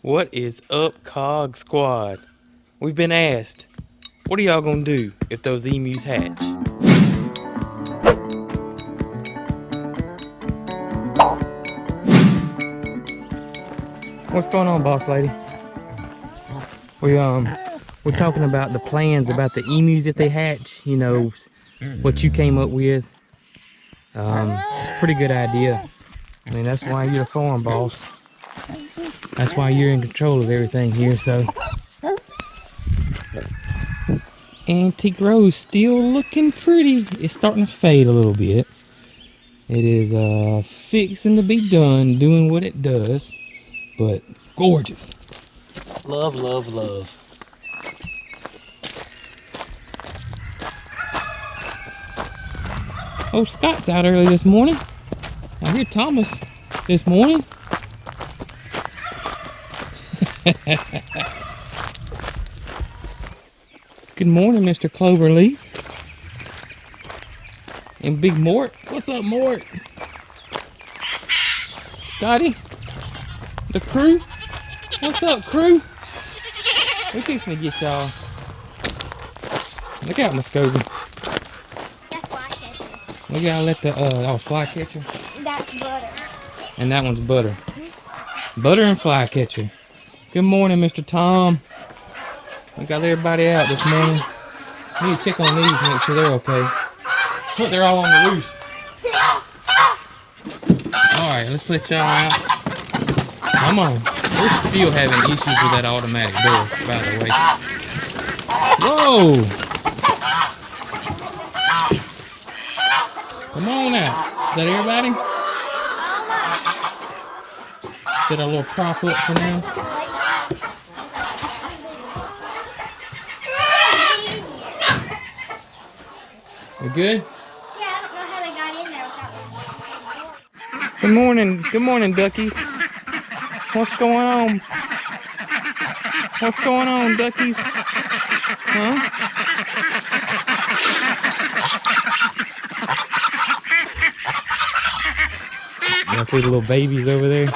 What is up, Cog Squad? We've been asked, what are y'all gonna do if those emus hatch? What's going on, boss lady? We're talking about the plans about the emus if they hatch. You know what you came up with. It's a pretty good idea. I mean, that's why you're the farm boss. That's why you're in control of everything here. So, Antique Rose still looking pretty. It's starting to fade a little bit. It is fixing to be done, doing what it does, but gorgeous. Love, love, love. Oh, Scott's out early this morning. I hear Thomas this morning. Good morning, Mr. Cloverleaf. And Big Mort. What's up, Mort? Scotty? The crew? What's up, crew? We're fixing to get y'all. Look out, Muscovy. That's flycatcher. We gotta let the, that was flycatcher. That's butter. And that one's butter. Butter and flycatcher. Good morning, Mr. Tom. We got everybody out this morning. We need to check on these, make sure they're okay. Look, they're all on the loose. Alright, let's let y'all out. Come on. We're still having issues with that automatic door, by the way. Whoa! Come on out. Is that everybody? Set our little prop up for now. We good? Yeah, I don't know how they got in there without Good morning, duckies. What's going on? What's going on, duckies? Huh? Y'all see the little babies over there?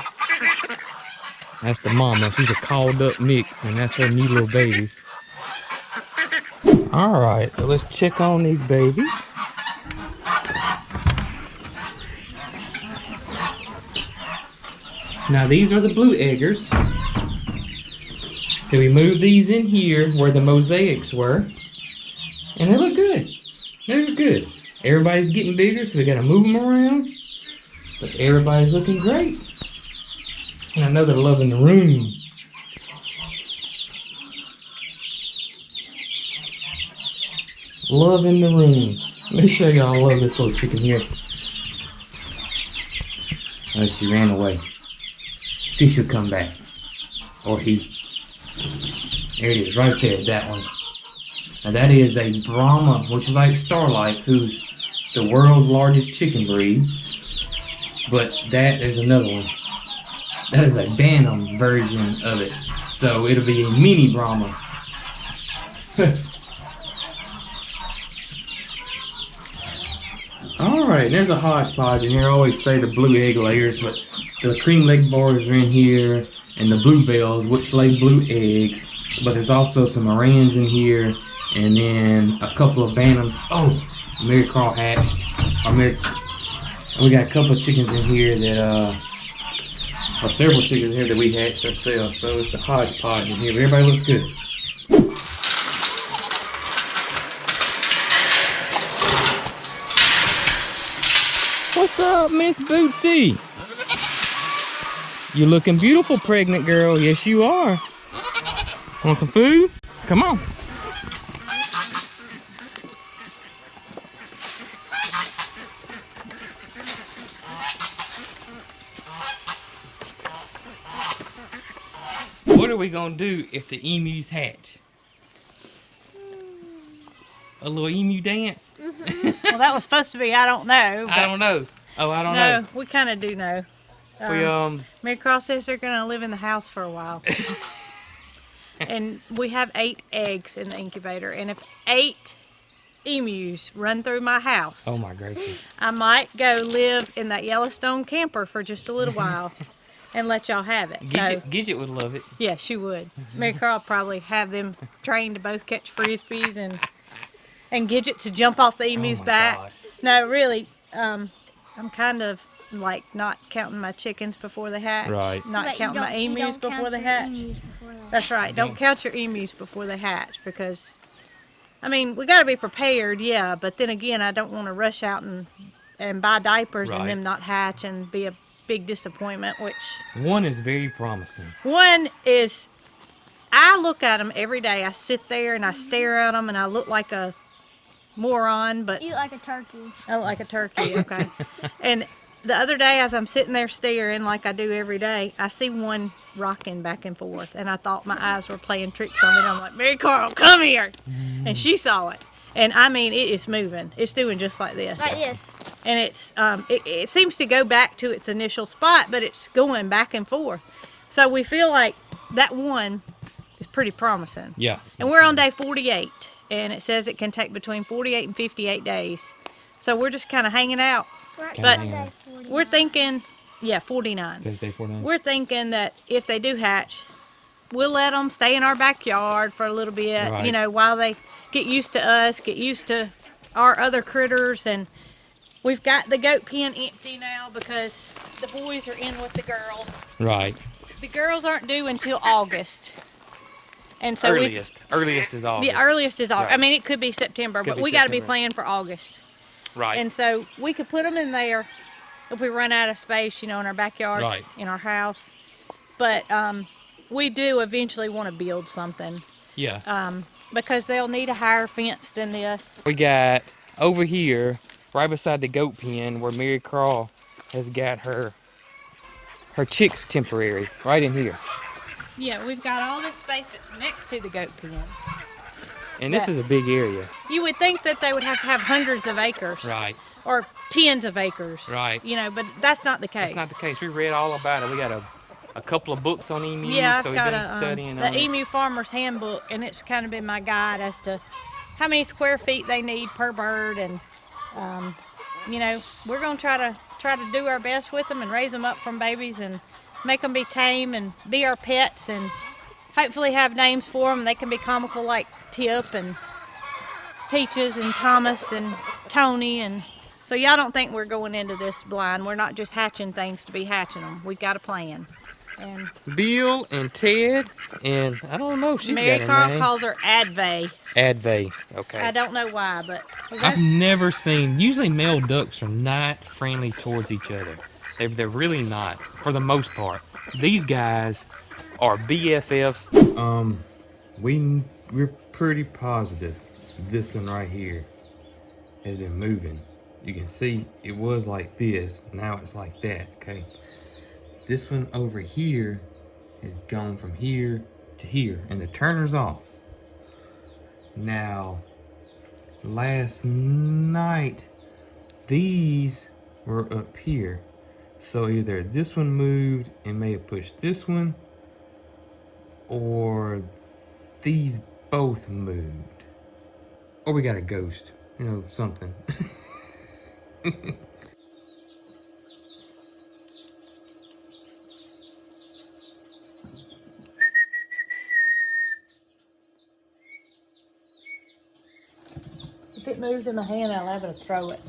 That's the mama. She's a called up mix, and that's her new little babies. Alright, so let's check on these babies. Now these are the blue eggers. So we moved these in here where the mosaics were. And they look good. They look good. Everybody's getting bigger, so we gotta move them around. But everybody's looking great. And I know they're loving the room. Loving the room. Let me show y'all I love this little chicken here. Oh, she ran away. She should come back. Or he. There it is, right there, that one. Now that is a Brahma, which is like Starlight, who's the world's largest chicken breed. But that is another one. That is a Bantam version of it. So it'll be a mini Brahma. Alright, there's a hodgepodge in here. I always say the blue egg layers, but the cream leg bars are in here, and the bluebells, which lay blue eggs. But there's also some Morans in here, and then a couple of Bantams. Oh, Mary Carl hatched. We got a couple of chickens in here that, or several chickens in here that we hatched ourselves. So it's a hodgepodge in here, but everybody looks good. What's up, Miss Bootsy? You looking beautiful, pregnant girl. Yes, you are. Want some food? Come on. What are we gonna do if the emus hatch? A little emu dance? Well, that was supposed to be, I don't know. I don't know. Oh, I don't know. No, we kind of do know. Mary Cross says they're going to live in the house for a while. And we have 8 eggs in the incubator. And if 8 emus run through my house, Oh my gracious. I might go live in that Yellowstone camper for just a little while. and let y'all have it. Gidget would love it. Yeah, she would. Mary Carl would probably have them trained to both catch frisbees and Gidget to jump off the emu's back. Gosh. No, really, I'm kind of like not counting my chickens before they hatch. Right. Not But counting my you emus don't before count they your hatch. emus before they hatch. That's right. Don't count your emus before they hatch because, I mean, we got to be prepared, yeah. But then again, I don't want to rush out and buy diapers and Right. them not hatch and be a big disappointment. Which One is very promising. one is, I look at them every day. I sit there and I stare at them and I look like a moron, but Eat like a turkey. I look like a turkey. Okay. And the other day, as I'm sitting there staring like I do every day, I see one rocking back and forth, and I thought my eyes were playing tricks on me. And I'm like, Mary Carl, come here! And she saw it, and I mean, it is moving. It's doing just like this. Like this. And it's it seems to go back to its initial spot, but it's going back and forth. So we feel like that one is pretty promising. Yeah. And we're on day 48, and it says it can take between 48 and 58 days. So we're just kind of hanging out. We're actually But on day 49. we're thinking, yeah, 49. Day 49. We're thinking that if they do hatch, we'll let them stay in our backyard for a little bit, Right. you know, while they get used to us, get used to our other critters. And we've got the goat pen empty now because the boys are in with the girls. Right. The girls aren't due until August. And so Earliest is August. the earliest is August. Right. I mean, it could be September, Could but be we got to be September. planning for August. Right. And so we could put them in there if we run out of space, you know, in our backyard, Right. in our house. But we do eventually want to build something yeah. because they'll need a higher fence than this. We got over here, right beside the goat pen, where Mary Carl has got her chicks temporary, right in here. Yeah, we've got all this space that's next to the goat pens. And this Yeah. is a big area. You would think that they would have to have hundreds of acres. Right. Or tens of acres. Right. You know, but that's not the case. That's not the case. We read all about it. We got a couple of books on emus, Yeah, so I've we've got been studying the on it. Emu Farmer's Handbook, and it's kind of been my guide as to how many square feet they need per bird, and you know, we're gonna try to do our best with them and raise them up from babies and make them be tame and be our pets, and hopefully have names for them. They can be comical like Tip and Peaches and Thomas and Tony, and so y'all don't think we're going into this blind. We're not just hatching things to be hatching them. We've got a plan. And Bill and Ted and I don't know if she's Mary got a Carl name. calls her Advay. Advay. Okay. I don't know why, but I've never seen. Usually male ducks are not friendly towards each other. They're really not, for the most part. These guys are BFFs. We're pretty positive this one right here has been moving. You can see it was like this. Now it's like that. Okay. This one over here has gone from here to here, and the turner's off. Now, last night, these were up here. So either this one moved and may have pushed this one, or these both moved. Or we got a ghost, you know, something. if it moves in my hand, I'll have to throw it.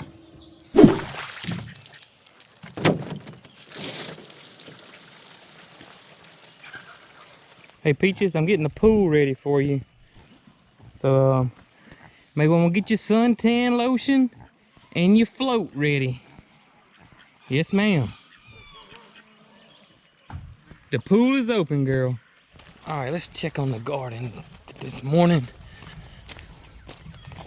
Hey Peaches, I'm getting the pool ready for you. So maybe we'll get your suntan lotion and your float ready. Yes, ma'am. The pool is open, girl. All right, let's check on the garden this morning.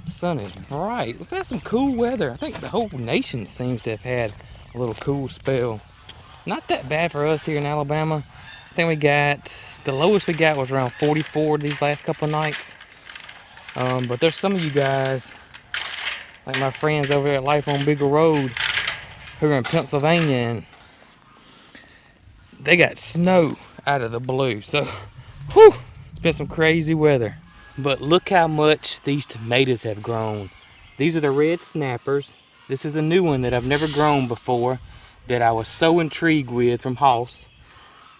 The sun is bright. We've had some cool weather. I think the whole nation seems to have had a little cool spell. Not that bad for us here in Alabama. I think we got, the lowest we got was around 44 these last couple of nights. But there's some of you guys, like my friends over at Life on Bigger Road, who are in Pennsylvania, and they got snow out of the blue. So, whew, it's been some crazy weather. But look how much these tomatoes have grown. These are the red snappers. This is a new one that I've never grown before, that I was so intrigued with from Hoss.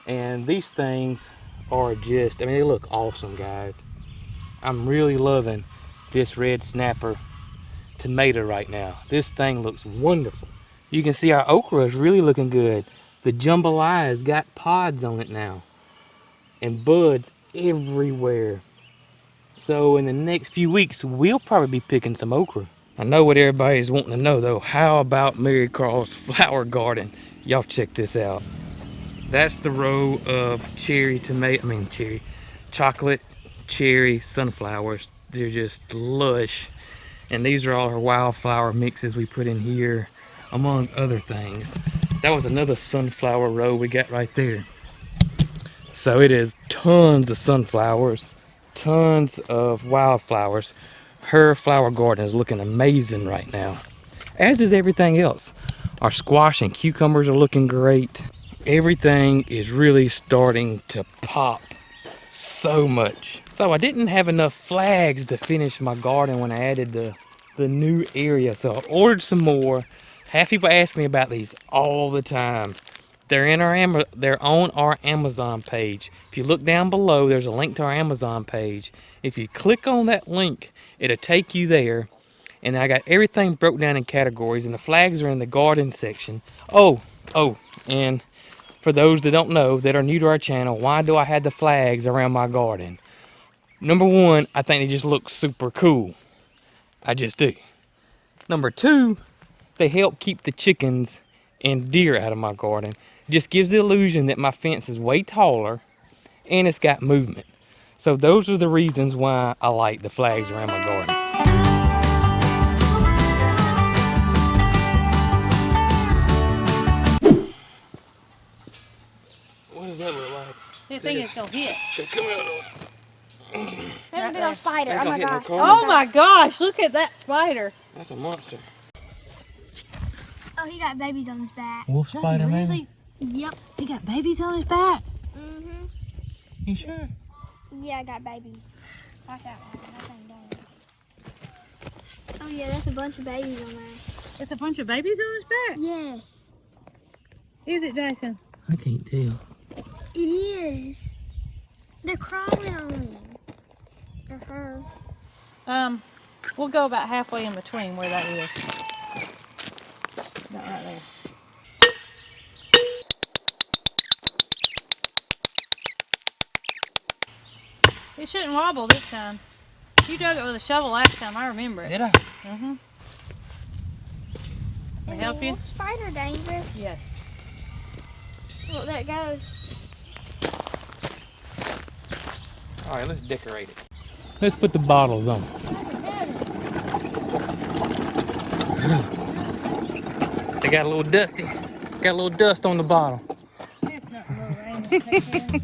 And these things are just, I mean, they look awesome, guys. I'm really loving this red snapper tomato right now. This thing looks wonderful. You can see our okra is really looking good. The jambalaya has got pods on it now and buds everywhere. So in the next few weeks, we'll probably be picking some okra. I know what everybody's wanting to know though. How about Mary Carl's flower garden? Y'all check this out. That's the row of chocolate cherry sunflowers. They're just lush. And these are all our wildflower mixes we put in here, among other things. That was another sunflower row we got right there. So it is tons of sunflowers, tons of wildflowers. Her flower garden is looking amazing right now, as is everything else. Our squash and cucumbers are looking great. Everything is really starting to pop so much. So I didn't have enough flags to finish my garden when I added the new area, so I ordered some more. Half people ask me about these all the time. They're on our Amazon page. If you look down below, there's a link to our Amazon page. If you click on that link, it'll take you there. And I got everything broke down in categories, and the flags are in the garden section. Oh, and for those that don't know, that are new to our channel, why do I have the flags around my garden? Number one, I think they just look super cool. I just do. Number two, they help keep the chickens and deer out of my garden. It just gives the illusion that my fence is way taller and it's got movement. So those are the reasons why I like the flags around my garden. What does that look like? You think it's gonna hit? Come out. There's a big old spider. Oh my gosh. Oh my gosh, look at that spider. That's a monster. Oh, he got babies on his back. Wolf spider, man. Yep. He got babies on his back. Mm-hmm. You sure? Yeah, I got babies. Watch out, man. That thing does. Oh yeah, that's a bunch of babies on there. It's a bunch of babies on his back? Yes. Is it, Jason? I can't tell. It is. They're crawling on him. Or her. We'll go about halfway in between where that is. Not right there. It shouldn't wobble this time. You dug it with a shovel last time, I remember it. Did I? Mm-hmm. Can I help you? Spider dangerous. Yes. Look, there it goes. All right, let's decorate it. Let's put the bottles on. They got a little dusty. Got a little dust on the bottle. It's not real rain to take care.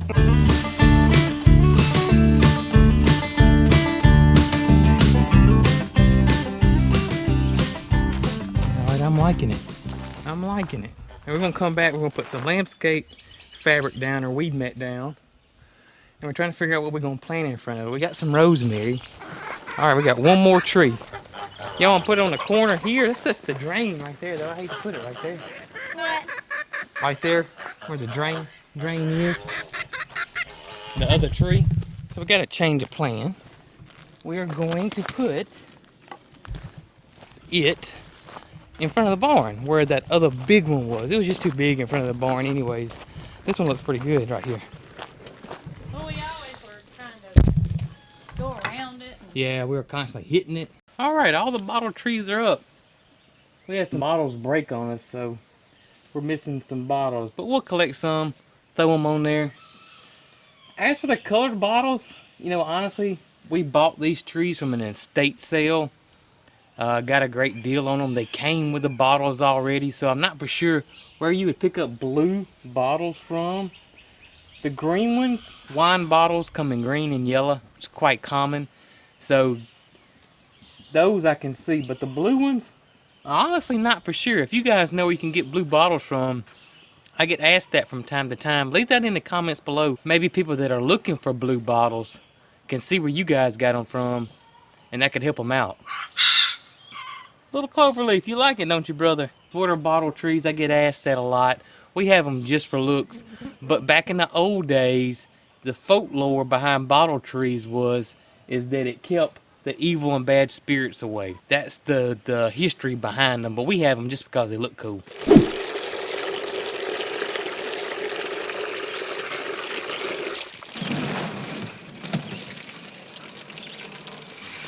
All right, I'm liking it. I'm liking it. And we're gonna come back, we're gonna put some landscape fabric down or weed mat down. And we're trying to figure out what we're gonna plant in front of it. We got some rosemary. All right, we got one more tree. Y'all wanna put it on the corner here? That's just the drain right there though. I hate to put it right there. What? Right there, where the drain is. The other tree. So we gotta change the plan. We are going to put it in front of the barn where that other big one was. It was just too big in front of the barn anyways. This one looks pretty good right here. Well, we always were trying to go around it. Yeah, we were constantly hitting it. All right, all the bottle trees are up. We had some bottles break on us, so we're missing some bottles. But we'll collect some, throw them on there. As for the colored bottles, you know, honestly, we bought these trees from an estate sale. Got a great deal on them. They came with the bottles already, so I'm not for sure where you would pick up blue bottles from. The green ones, wine bottles, come in green and yellow. It's quite common. So those I can see, but the blue ones, honestly not for sure. If you guys know where you can get blue bottles from, I get asked that from time to time. Leave that in the comments below. Maybe people that are looking for blue bottles can see where you guys got them from, and that could help them out. Little cloverleaf, you like it, don't you, brother? Water bottle trees, I get asked that a lot. We have them just for looks. But back in the old days, the folklore behind bottle trees is that it kept the evil and bad spirits away. That's the history behind them. But we have them just because they look cool.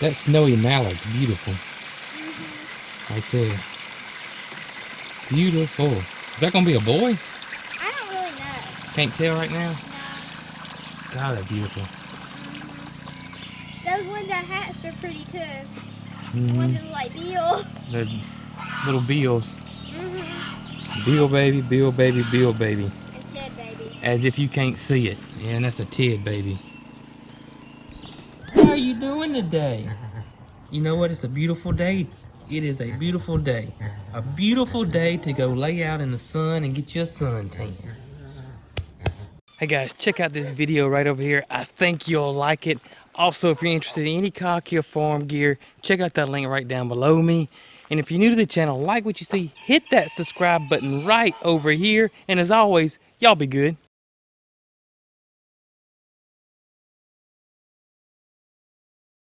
That snowy mallard's beautiful. Right there. Beautiful. Is that gonna be a boy? I don't really know. Can't tell right now? No. God, they're beautiful. Those ones that hatched are pretty too. Mm-hmm. The ones that look like Beal. They're little beals. Mm-hmm. Beal baby, Beal baby, Beal baby. And Ted baby. As if you can't see it. Yeah, and that's the Ted baby. How are you doing today? You know what? It's a beautiful day. It is a beautiful day. A beautiful day to go lay out in the sun and get your suntan. Hey guys, check out this video right over here. I think you'll like it. Also, if you're interested in any cock-kill farm gear, check out that link right down below me. And if you're new to the channel, like what you see, hit that subscribe button right over here. And as always, y'all be good.